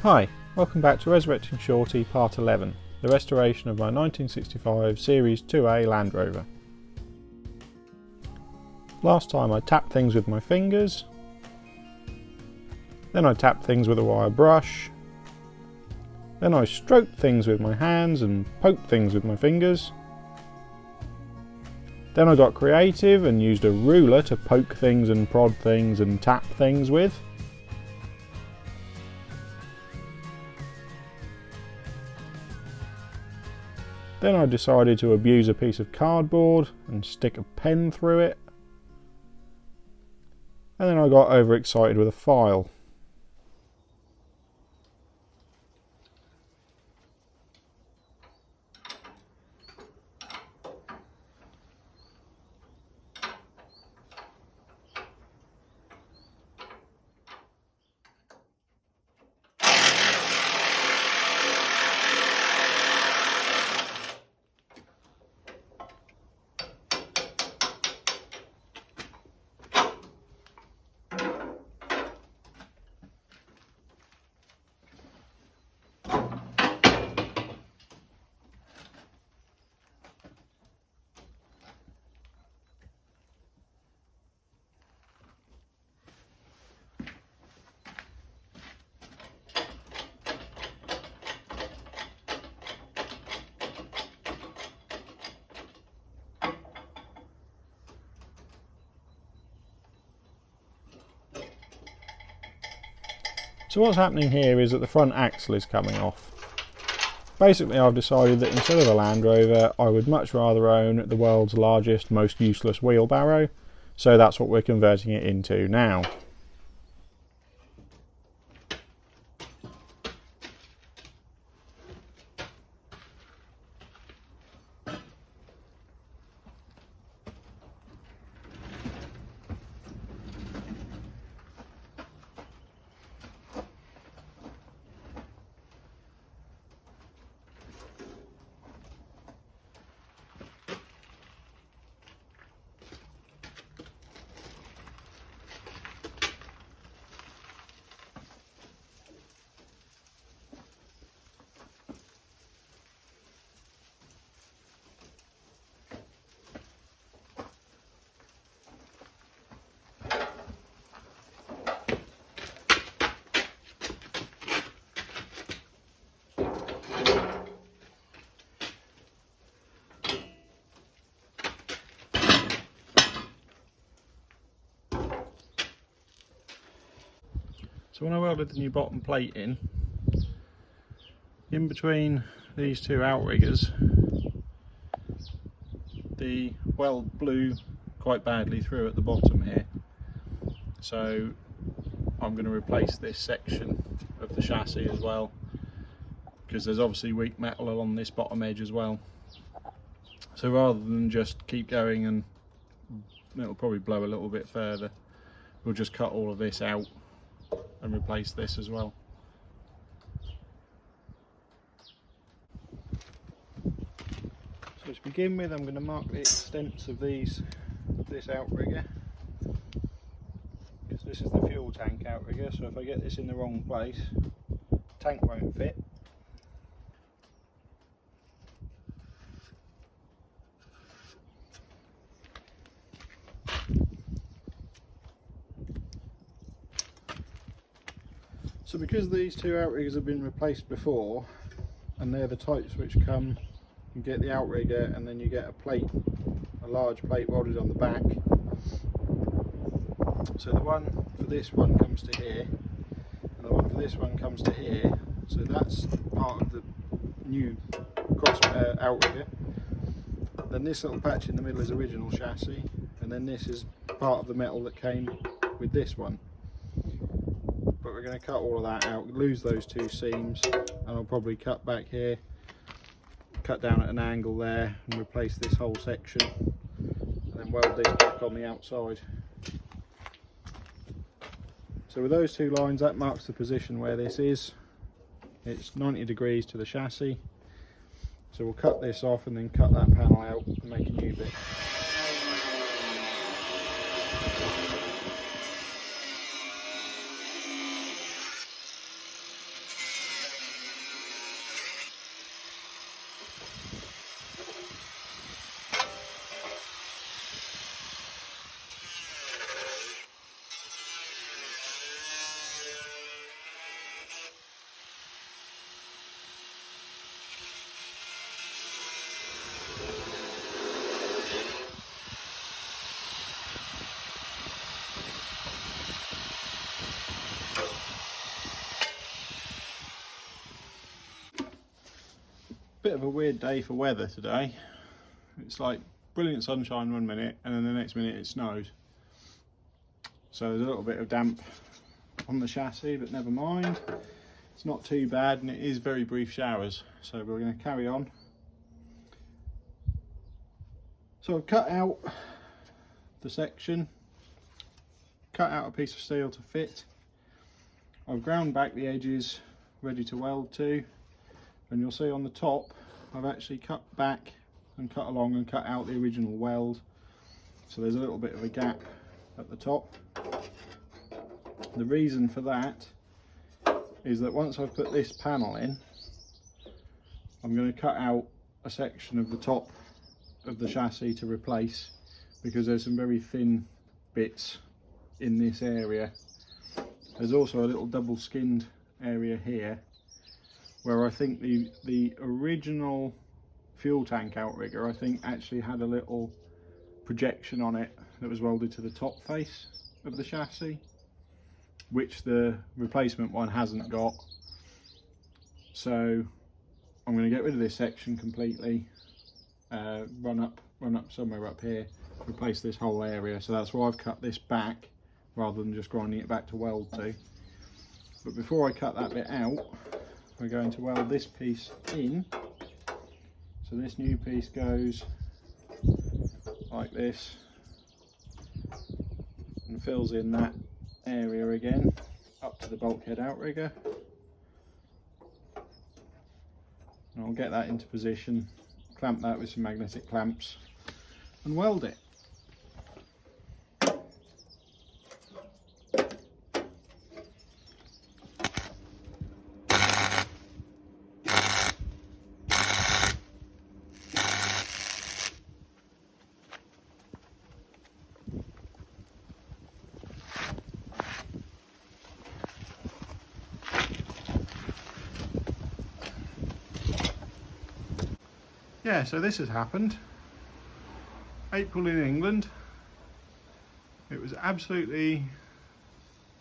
Hi, welcome back to Resurrecting Shorty Part 11, the restoration of my 1965 Series IIA Land Rover. Last time I tapped things with my fingers, then I tapped things with a wire brush, then I stroked things with my hands and poked things with my fingers. Then I got creative and used a ruler to poke things and prod things and tap things with. Then I decided to abuse a piece of cardboard and stick a pen through it. And then I got overexcited with a file. So what's happening here is that the front axle is coming off. Basically, I've decided that instead of a Land Rover, I would much rather own the world's largest, most useless wheelbarrow, so that's what we're converting it into now. So when I welded the new bottom plate in between these two outriggers, the weld blew quite badly through at the bottom here. So I'm going to replace this section of the chassis as well, because there's obviously weak metal along this bottom edge as well. So rather than just keep going and it'll probably blow a little bit further, we'll just cut all of this out and replace this as well. So to begin with, I'm going to mark the extents of this outrigger, because this is the fuel tank outrigger, so if I get this in the wrong place, the tank won't fit. So because these two outriggers have been replaced before, and they're the types which come, you get the outrigger and then you get a plate, a large plate welded on the back. So the one for this one comes to here, and the one for this one comes to here. So that's part of the new cross outrigger. Then this little patch in the middle is original chassis, and then this is part of the metal that came with this one. But we're going to cut all of that out, lose those two seams, and I'll probably cut back here, cut down at an angle there and replace this whole section, and then weld this back on the outside. So with those two lines, that marks the position where this is. It's 90 degrees to the chassis, so we'll cut this off and then cut that panel out and make a new bit. bit of a weird day for weather today. It's like brilliant sunshine one minute and then the next minute it snows. So there's a little bit of damp on the chassis, but never mind. It's not too bad and it is very brief showers. So we're going to carry on. So I've cut out the section, cut out a piece of steel to fit. I've ground back the edges ready to weld to, and you'll see on the top I've actually cut back and cut along and cut out the original weld, so there's a little bit of a gap at the top. The reason for that is that once I've put this panel in, I'm going to cut out a section of the top of the chassis to replace, because there's some very thin bits in this area. There's also a little double skinned area here where I think the original fuel tank outrigger, I think, actually had a little projection on it that was welded to the top face of the chassis, which the replacement one hasn't got. So I'm going to get rid of this section completely, run up somewhere up here, replace this whole area. So that's why I've cut this back rather than just grinding it back to weld to. But before I cut that bit out, we're going to weld this piece in. So this new piece goes like this and fills in that area again up to the bulkhead outrigger. And I'll get that into position, clamp that with some magnetic clamps and weld it. Yeah, so this has happened. April in England. It was absolutely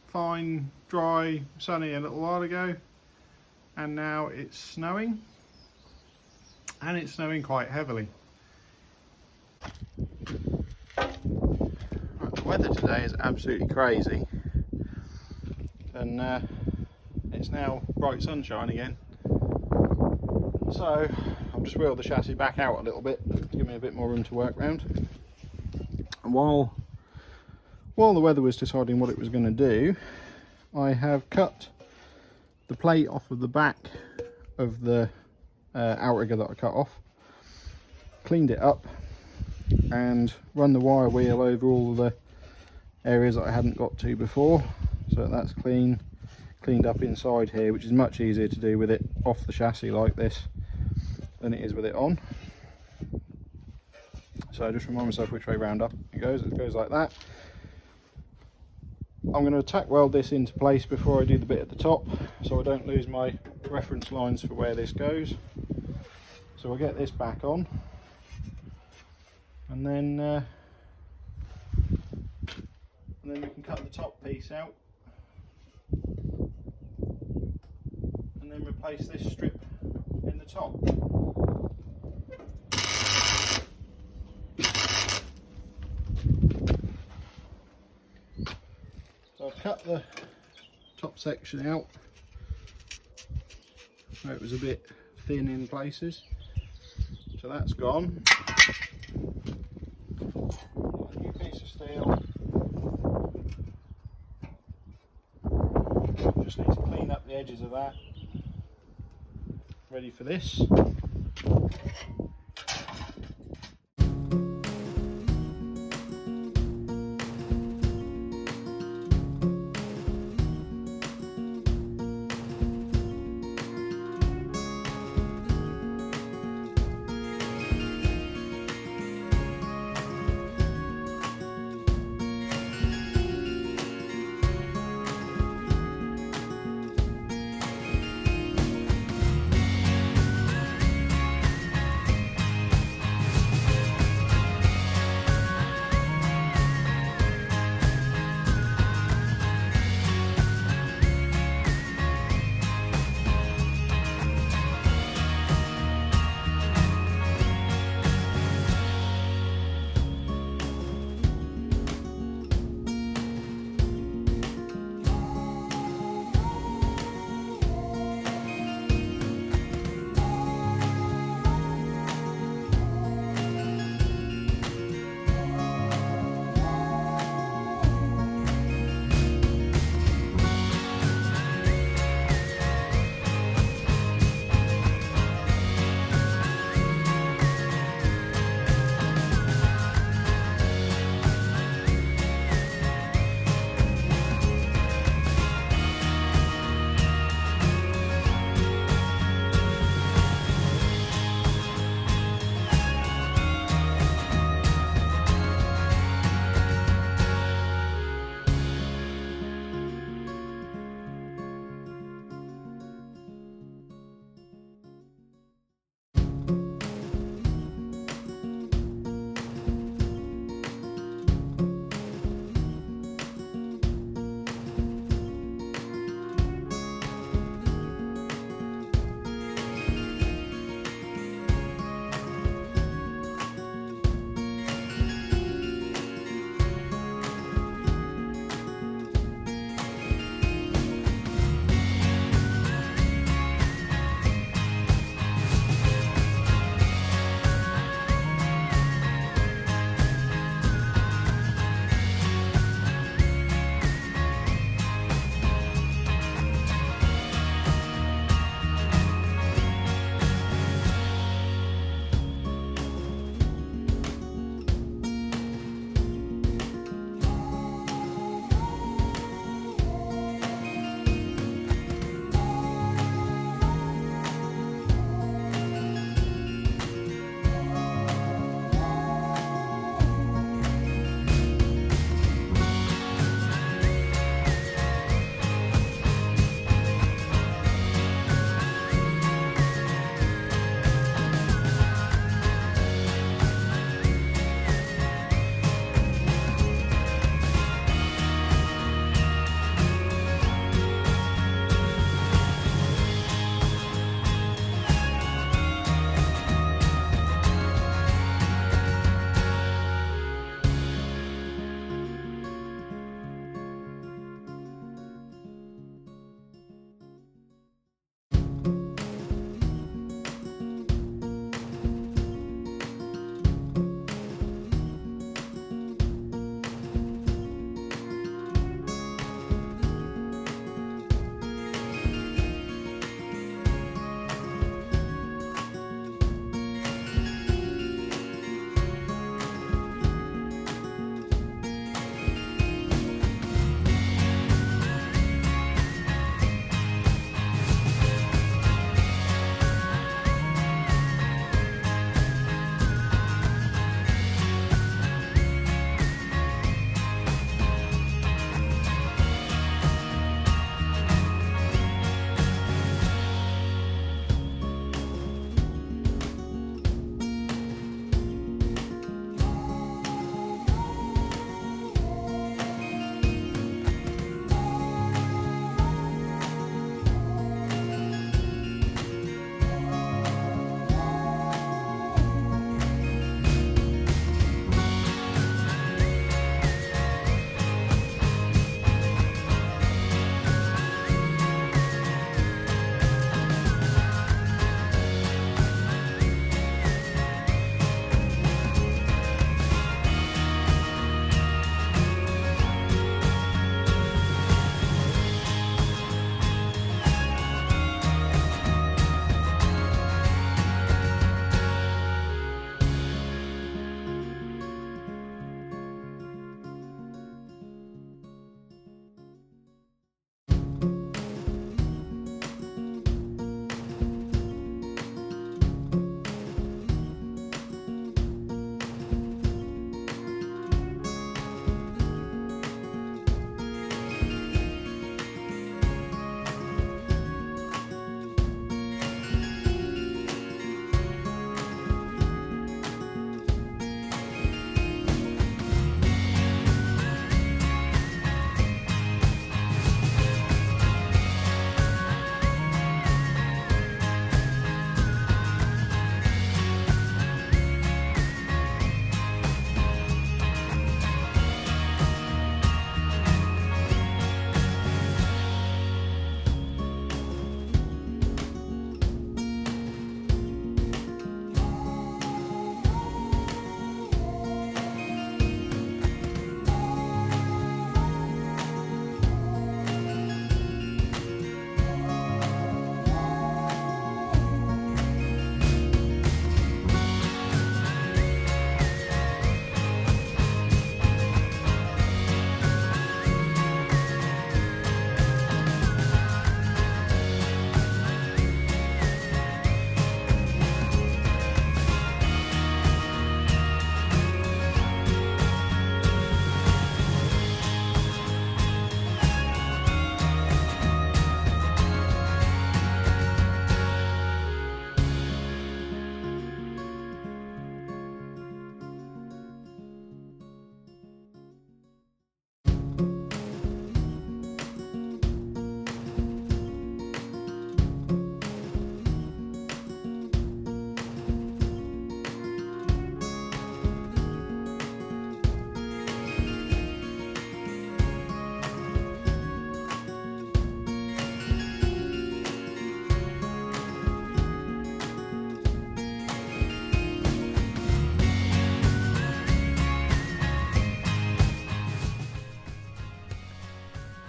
fine, dry, sunny a little while ago, and now it's snowing, and it's snowing quite heavily. Right, the weather today is absolutely crazy, and it's now bright sunshine again. So I'll just wheel the chassis back out a little bit to give me a bit more room to work around. And while the weather was deciding what it was going to do, I have cut the plate off of the back of the outrigger that I cut off, cleaned it up and run the wire wheel over all the areas that I hadn't got to before, so that's cleaned up inside here, which is much easier to do with it off the chassis like this than it is with it on. So I just remind myself which way round up it goes like that. I'm going to tack weld this into place before I do the bit at the top, so I don't lose my reference lines for where this goes. So I'll get this back on, and then we can cut the top piece out and then replace this strip in the top. So I've cut the top section out where it was a bit thin in places, so that's gone. A new piece of steel. Just need to clean up the edges of that. Ready for this.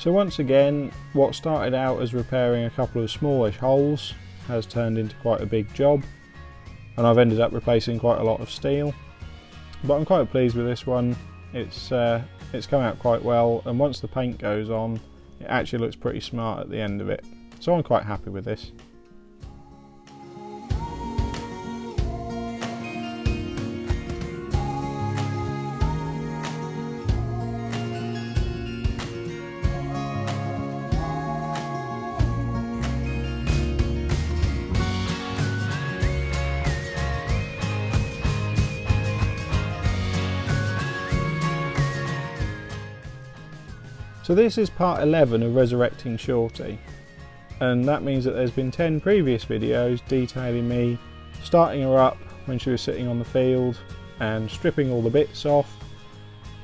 So once again, what started out as repairing a couple of smallish holes has turned into quite a big job, and I've ended up replacing quite a lot of steel. But I'm quite pleased with this one. It's come out quite well, and once the paint goes on, it actually looks pretty smart at the end of it. So I'm quite happy with this. So this is part 11 of Resurrecting Shorty, and that means that there's been 10 previous videos detailing me starting her up when she was sitting on the field and stripping all the bits off,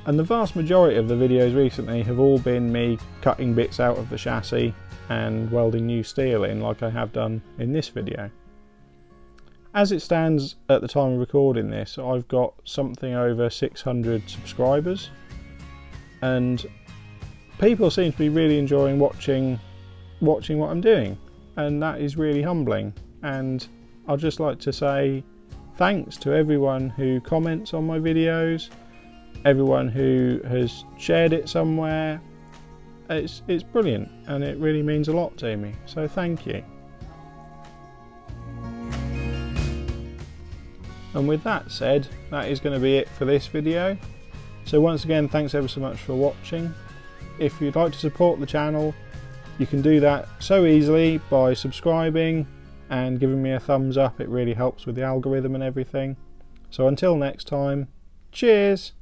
and the vast majority of the videos recently have all been me cutting bits out of the chassis and welding new steel in, like I have done in this video. As it stands at the time of recording this, I've got something over 600 subscribers, and people seem to be really enjoying watching what I'm doing, and that is really humbling. And I'd just like to say thanks to everyone who comments on my videos, everyone who has shared it somewhere. It's brilliant, and it really means a lot to me, so thank you. And with that said, that is going to be it for this video. So once again, thanks ever so much for watching. If you'd like to support the channel, you can do that so easily by subscribing and giving me a thumbs up. It really helps with the algorithm and everything. So until next time, cheers!